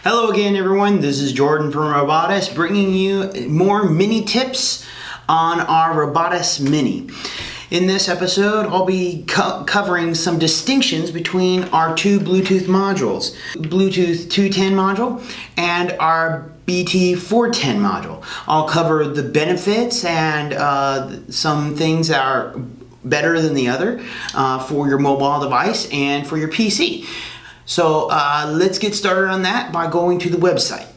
Hello again, everyone. This is Jordan from ROBOTIS, bringing you more mini tips on our ROBOTIS Mini. In this episode, I'll be covering some distinctions between our two Bluetooth modules, Bluetooth 210 module and our BT410 module. I'll cover the benefits and some things that are better than the other for your mobile device and for your PC. So let's get started on that by going to the website.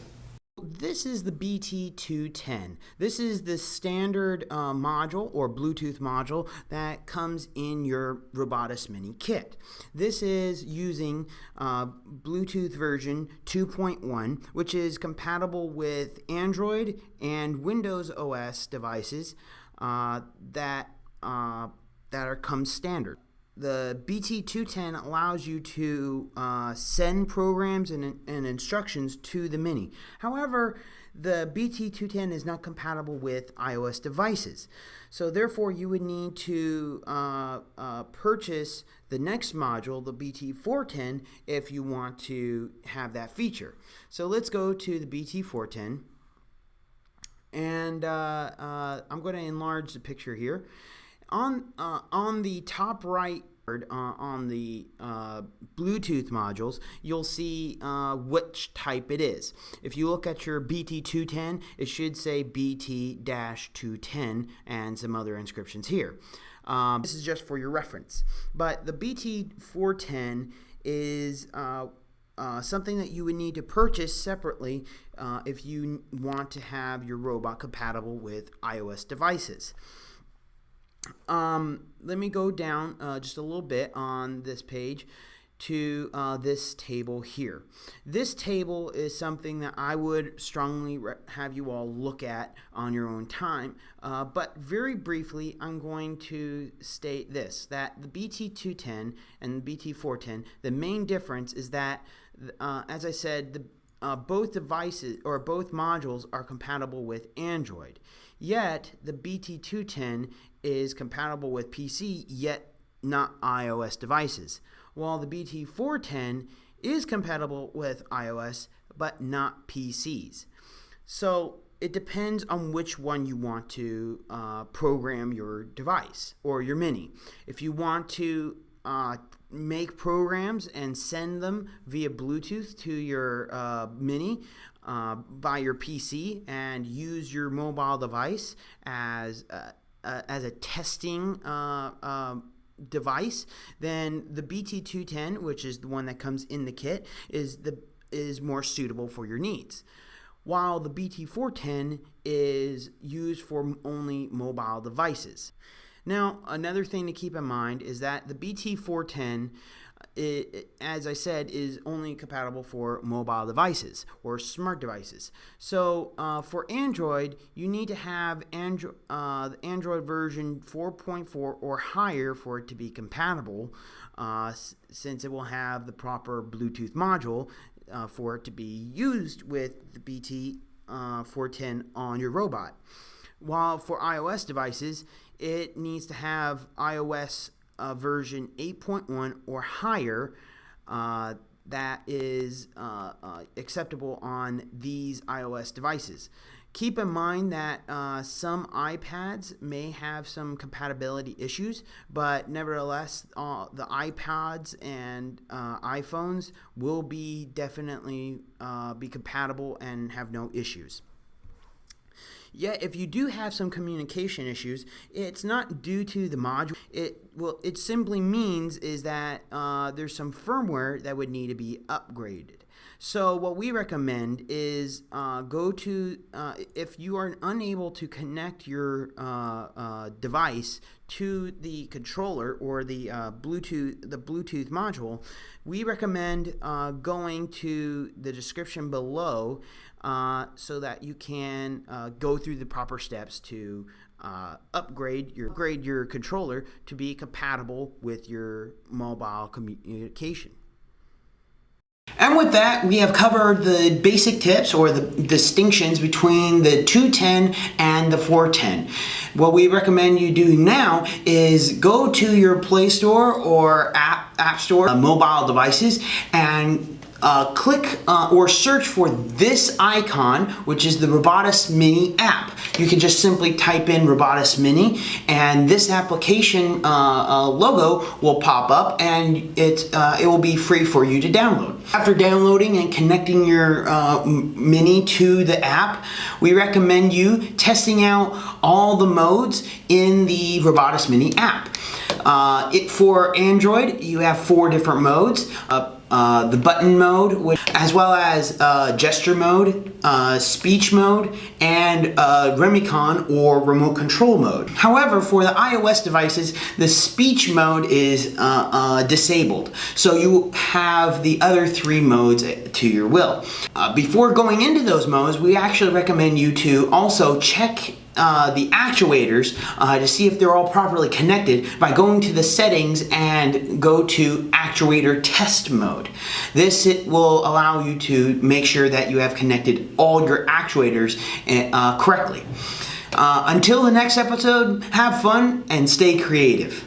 This is the BT210. This is the standard module or Bluetooth module that comes in your ROBOTIS Mini kit. This is using Bluetooth version 2.1, which is compatible with Android and Windows OS devices that come standard. The BT210 allows you to send programs and instructions to the Mini. However, the BT210 is not compatible with iOS devices. So therefore, you would need to purchase the next module, the BT410, if you want to have that feature. So let's go to the BT410. And I'm going to enlarge the picture here. On the top right on the Bluetooth modules, you'll see which type it is. If you look at your BT210, it should say BT-210 and some other inscriptions here. This is just for your reference. But the BT410 is something that you would need to purchase separately if you want to have your robot compatible with iOS devices. Let me go down just a little bit on this page to this table here. This table is something that I would strongly have you all look at on your own time, but very briefly I'm going to state this, that the BT210 and the BT410, the main difference is that as I said, both devices or both modules are compatible with Android. Yet the BT210 is compatible with PC, yet not iOS devices, while the BT410 is compatible with iOS, but not PCs. So it depends on which one you want to program your device or your Mini. If you want to make programs and send them via Bluetooth to your Mini by your PC and use your mobile device as a testing device, then the BT210, which is the one that comes in the kit, is more suitable for your needs, while the BT410 is used for only mobile devices. Now, another thing to keep in mind is that the BT410, as I said, is only compatible for mobile devices or smart devices. So for Android, you need to have the Android version 4.4 or higher for it to be compatible, since it will have the proper Bluetooth module for it to be used with the BT410 on your robot. While for iOS devices, it needs to have iOS version 8.1 or higher that is acceptable on these iOS devices. Keep in mind that some iPads may have some compatibility issues, but nevertheless, the iPads and iPhones will be definitely be compatible and have no issues. Yet, if you do have some communication issues, it's not due to the module. It simply means is that there's some firmware that would need to be upgraded. So what we recommend is if you are unable to connect your device to the controller or the Bluetooth module, we recommend going to the description below so that you can go through the proper steps to upgrade your controller to be compatible with your mobile communication. And with that, we have covered the basic tips or the distinctions between the 210 and the 410. What we recommend you do now is go to your Play Store or App Store mobile devices and click or search for this icon, which is the ROBOTIS Mini app. You can just simply type in ROBOTIS Mini, and this application logo will pop up, and it will be free for you to download. After downloading and connecting your Mini to the app, we recommend you testing out all the modes in the ROBOTIS Mini app. For Android, you have 4 different modes. The button mode, as well as gesture mode, speech mode, and Remicon or remote control mode. However, for the iOS devices, the speech mode is disabled, so you have the other 3 modes to your will. Before going into those modes, we actually recommend you to also check the actuators to see if they're all properly connected by going to the settings and go to actuator test mode. This will allow you to make sure that you have connected all your actuators correctly. Until the next episode, have fun and stay creative.